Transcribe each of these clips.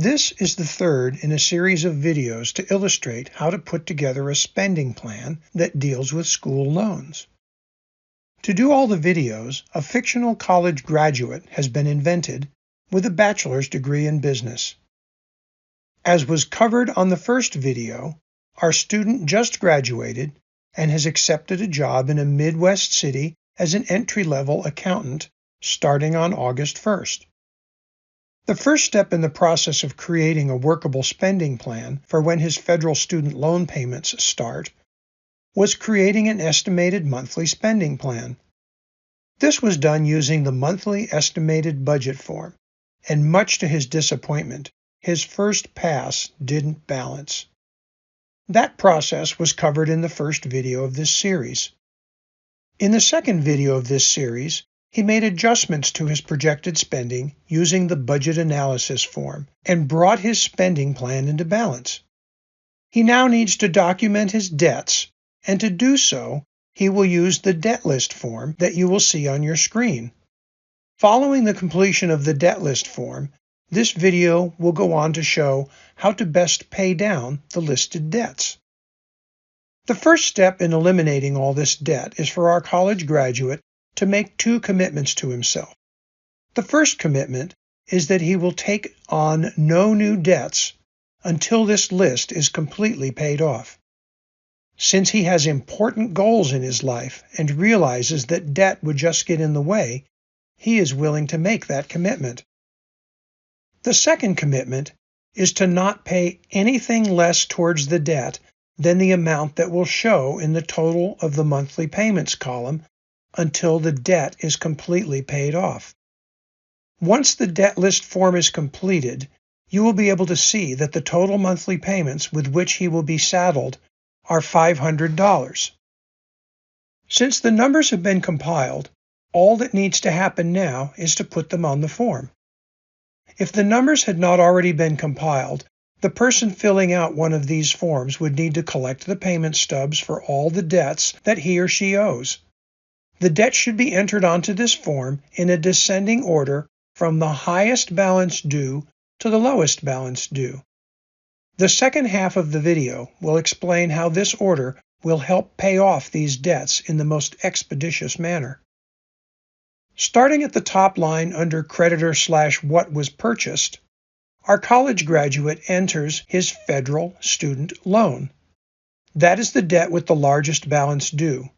This is the third in a series of videos to illustrate how to put together a spending plan that deals with school loans. To do all the videos, a fictional college graduate has been invented with a bachelor's degree in business. As was covered on the first video, our student just graduated and has accepted a job in a Midwest city as an entry-level accountant starting on August 1st. The first step in the process of creating a workable spending plan for when his federal student loan payments start was creating an estimated monthly spending plan. This was done using the monthly estimated budget form, and much to his disappointment, his first pass didn't balance. That process was covered in the first video of this series. In the second video of this series, he made adjustments to his projected spending using the budget analysis form and brought his spending plan into balance. He now needs to document his debts, and to do so, he will use the debt list form that you will see on your screen. Following the completion of the debt list form, this video will go on to show how to best pay down the listed debts. The first step in eliminating all this debt is for our college graduate to make two commitments to himself. The first commitment is that he will take on no new debts until this list is completely paid off. Since he has important goals in his life and realizes that debt would just get in the way, he is willing to make that commitment. The second commitment is to not pay anything less towards the debt than the amount that will show in the total of the monthly payments column until the debt is completely paid off. Once the debt list form is completed, you will be able to see that the total monthly payments with which he will be saddled are $500. Since the numbers have been compiled, all that needs to happen now is to put them on the form. If the numbers had not already been compiled, the person filling out one of these forms would need to collect the payment stubs for all the debts that he or she owes. The debt should be entered onto this form in a descending order from the highest balance due to the lowest balance due. The second half of the video will explain how this order will help pay off these debts in the most expeditious manner. Starting at the top line under creditor/what was purchased, our college graduate enters his federal student loan. That is the debt with the largest balance due.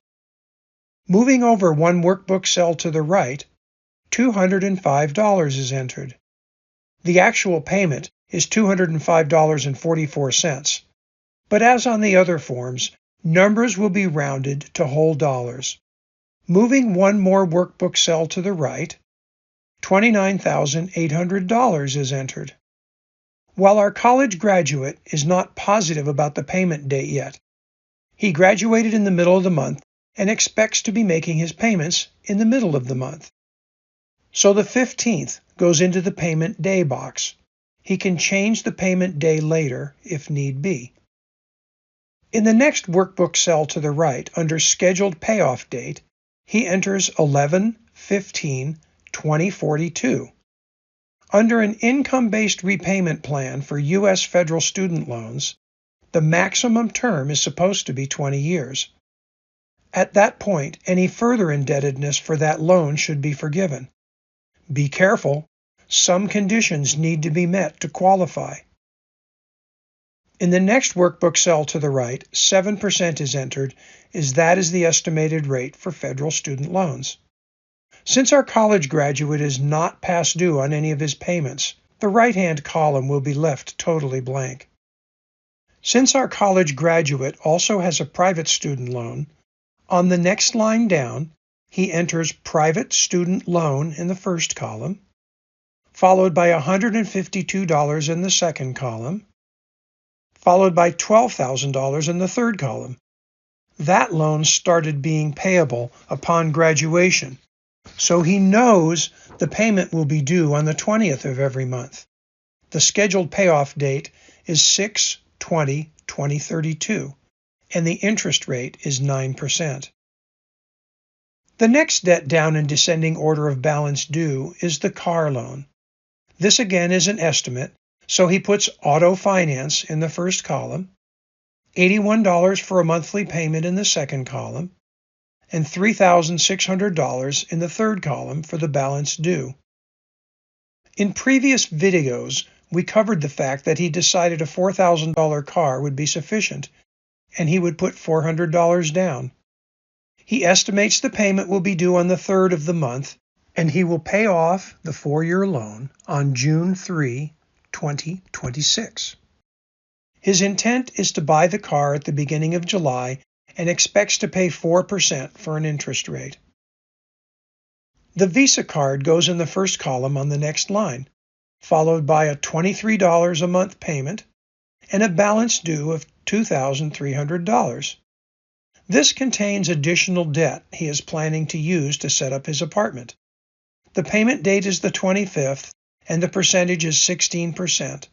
Moving over one workbook cell to the right, $205 is entered. The actual payment is $205.44, but as on the other forms, numbers will be rounded to whole dollars. Moving one more workbook cell to the right, $29,800 is entered. While our college graduate is not positive about the payment date yet, he graduated in the middle of the month and expects to be making his payments in the middle of the month. So the 15th goes into the payment day box. He can change the payment day later if need be. In the next workbook cell to the right, under Scheduled Payoff Date, he enters 11/15/2042. Under an income-based repayment plan for U.S. federal student loans, the maximum term is supposed to be 20 years. At that point, any further indebtedness for that loan should be forgiven. Be careful, some conditions need to be met to qualify. In the next workbook cell to the right, 7% is entered, as that is the estimated rate for federal student loans. Since our college graduate is not past due on any of his payments, the right-hand column will be left totally blank. Since our college graduate also has a private student loan, on the next line down, he enters private student loan in the first column, followed by $152 in the second column, followed by $12,000 in the third column. That loan started being payable upon graduation, so he knows the payment will be due on the 20th of every month. The scheduled payoff date is 6/20/2032, and the interest rate is 9%. The next debt down in descending order of balance due is the car loan. This again is an estimate, So he puts auto finance in the first column, $81 for a monthly payment in the second column, and $3,600 in the third column for the balance due. In previous videos, we covered the fact that he decided a $4,000 car would be sufficient, and he would put $400 down. He estimates the payment will be due on the 3rd of the month, and he will pay off the 4-year loan on June 3, 2026. His intent is to buy the car at the beginning of July and expects to pay 4% for an interest rate. The Visa card goes in the first column on the next line, followed by a $23 a month payment and a balance due of $2,300. This contains additional debt he is planning to use to set up his apartment. The payment date is the 25th and the percentage is 16%.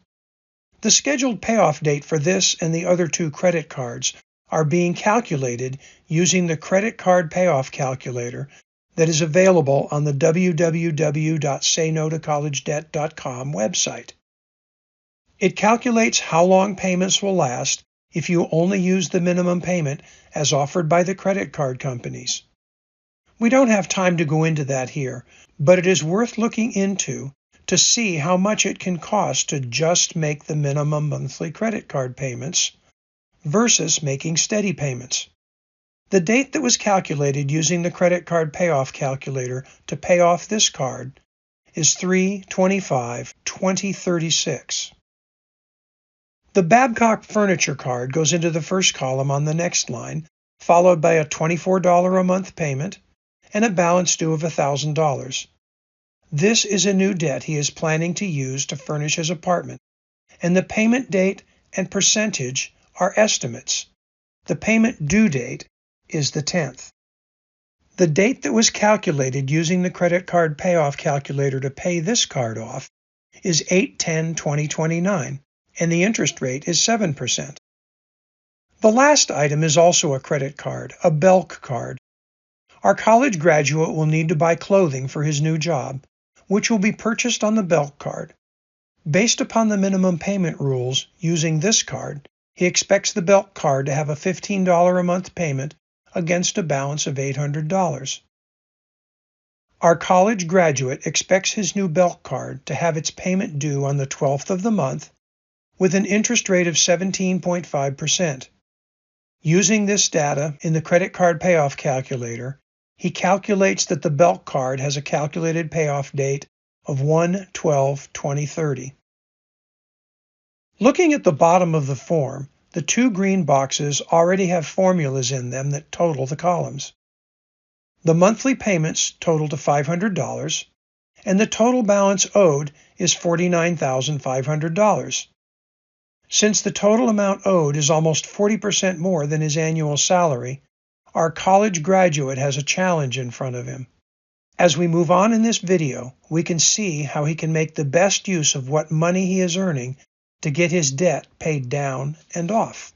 The scheduled payoff date for this and the other 2 credit cards are being calculated using the credit card payoff calculator that is available on the www.saynotocollegedebt.com website. It calculates how long payments will last if you only use the minimum payment as offered by the credit card companies. We don't have time to go into that here, but it is worth looking into to see how much it can cost to just make the minimum monthly credit card payments versus making steady payments. The date that was calculated using the credit card payoff calculator to pay off this card is 3/25/2036. The Babcock Furniture card goes into the first column on the next line, followed by a $24 a month payment and a balance due of $1,000. This is a new debt he is planning to use to furnish his apartment, and the payment date and percentage are estimates. The payment due date is the 10th. The date that was calculated using the credit card payoff calculator to pay this card off is 8/10/2029, and the interest rate is 7%. The last item is also a credit card, a Belk card. Our college graduate will need to buy clothing for his new job, which will be purchased on the Belk card. Based upon the minimum payment rules using this card, he expects the Belk card to have a $15 a month payment against a balance of $800. Our college graduate expects his new Belk card to have its payment due on the 12th of the month with an interest rate of 17.5%. Using this data in the credit card payoff calculator, he calculates that the Belk card has a calculated payoff date of 1/12/2030. Looking at the bottom of the form, the 2 green boxes already have formulas in them that total the columns. The monthly payments total to $500, and the total balance owed is $49,500. Since the total amount owed is almost 40% more than his annual salary, our college graduate has a challenge in front of him. As we move on in this video, we can see how he can make the best use of what money he is earning to get his debt paid down and off.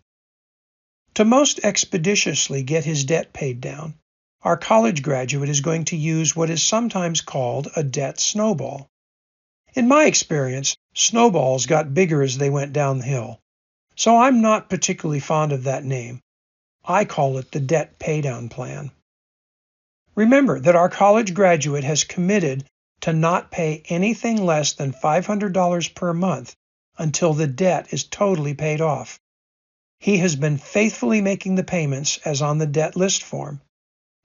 To most expeditiously get his debt paid down, our college graduate is going to use what is sometimes called a debt snowball. In my experience, snowballs got bigger as they went down the hill, so I'm not particularly fond of that name. I call it the debt paydown plan. Remember that our college graduate has committed to not pay anything less than $500 per month until the debt is totally paid off. He has been faithfully making the payments as on the debt list form.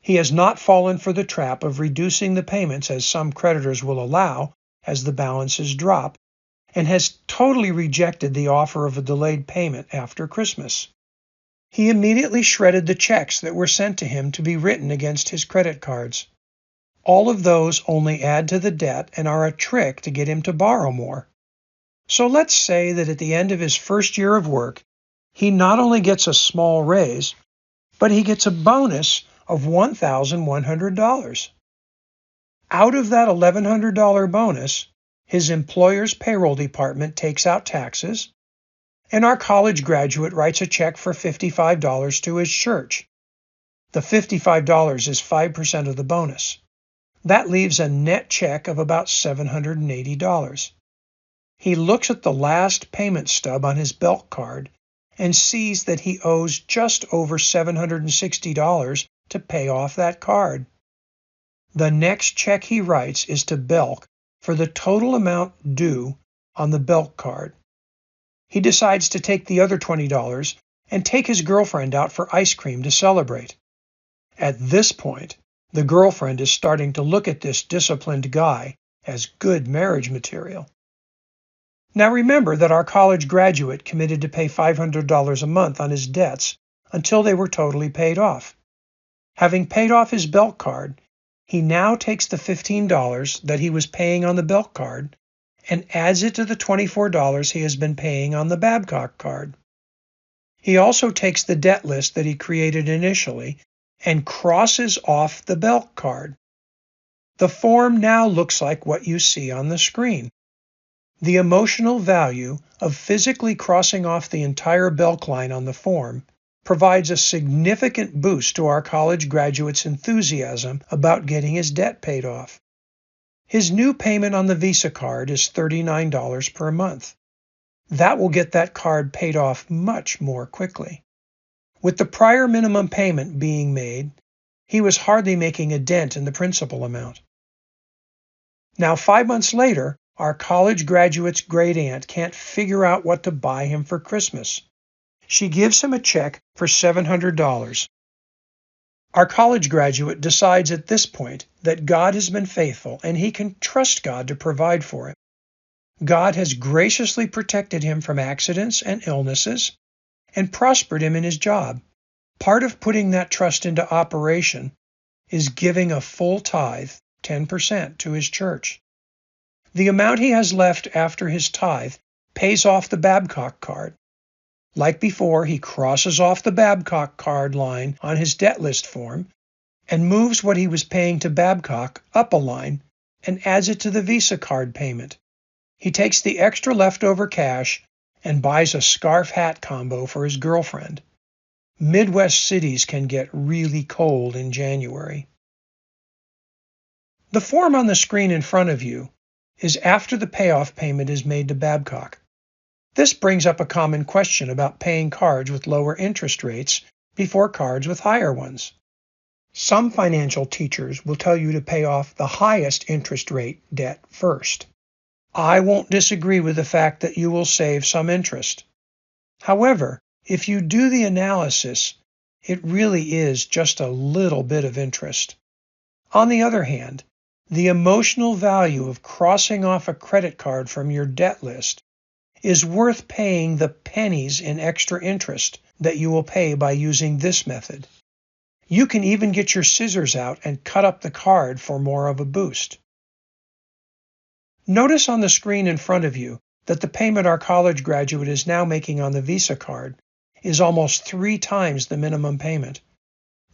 He has not fallen for the trap of reducing the payments as some creditors will allow as the balances drop, and has totally rejected the offer of a delayed payment after Christmas. He immediately shredded the checks that were sent to him to be written against his credit cards. All of those only add to the debt and are a trick to get him to borrow more. So let's say that at the end of his first year of work, he not only gets a small raise, but he gets a bonus of $1,100. Out of that $1,100 bonus, his employer's payroll department takes out taxes, and our college graduate writes a check for $55 to his church. The $55 is 5% of the bonus. That leaves a net check of about $780. He looks at the last payment stub on his Belk card and sees that he owes just over $760 to pay off that card. The next check he writes is to Belk for the total amount due on the Belk card. He decides to take the other $20 and take his girlfriend out for ice cream to celebrate. At this point, the girlfriend is starting to look at this disciplined guy as good marriage material. Now remember that our college graduate committed to pay $500 a month on his debts until they were totally paid off. Having paid off his Belk card, he now takes the $15 that he was paying on the Belk card and adds it to the $24 he has been paying on the Babcock card. He also takes the debt list that he created initially and crosses off the Belk card. The form now looks like what you see on the screen. The emotional value of physically crossing off the entire Belk line on the form provides a significant boost to our college graduate's enthusiasm about getting his debt paid off. His new payment on the Visa card is $39 per month. That will get that card paid off much more quickly. With the prior minimum payment being made, he was hardly making a dent in the principal amount. Now, 5 months later, our college graduate's great aunt can't figure out what to buy him for Christmas. She gives him a check for $700. Our college graduate decides at this point that God has been faithful and he can trust God to provide for him. God has graciously protected him from accidents and illnesses and prospered him in his job. Part of putting that trust into operation is giving a full tithe, 10%, to his church. The amount he has left after his tithe pays off the Babcock card. Like before, he crosses off the Babcock card line on his debt list form and moves what he was paying to Babcock up a line and adds it to the Visa card payment. He takes the extra leftover cash and buys a scarf hat combo for his girlfriend. Midwest cities can get really cold in January. The form on the screen in front of you is after the payoff payment is made to Babcock. This brings up a common question about paying cards with lower interest rates before cards with higher ones. Some financial teachers will tell you to pay off the highest interest rate debt first. I won't disagree with the fact that you will save some interest. However, if you do the analysis, it really is just a little bit of interest. On the other hand, the emotional value of crossing off a credit card from your debt list is worth paying the pennies in extra interest that you will pay by using this method. You can even get your scissors out and cut up the card for more of a boost. Notice on the screen in front of you that the payment our college graduate is now making on the Visa card is almost 3 times the minimum payment.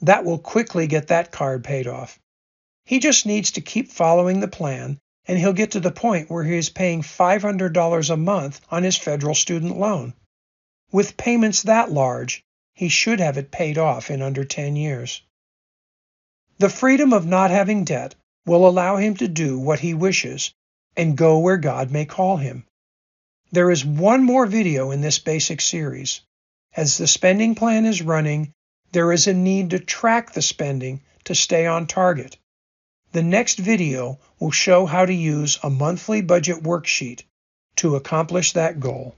That will quickly get that card paid off. He just needs to keep following the plan, and he'll get to the point where he is paying $500 a month on his federal student loan. With payments that large, he should have it paid off in under 10 years. The freedom of not having debt will allow him to do what he wishes and go where God may call him. There is one more video in this basic series. As the spending plan is running, there is a need to track the spending to stay on target. The next video will show how to use a monthly budget worksheet to accomplish that goal.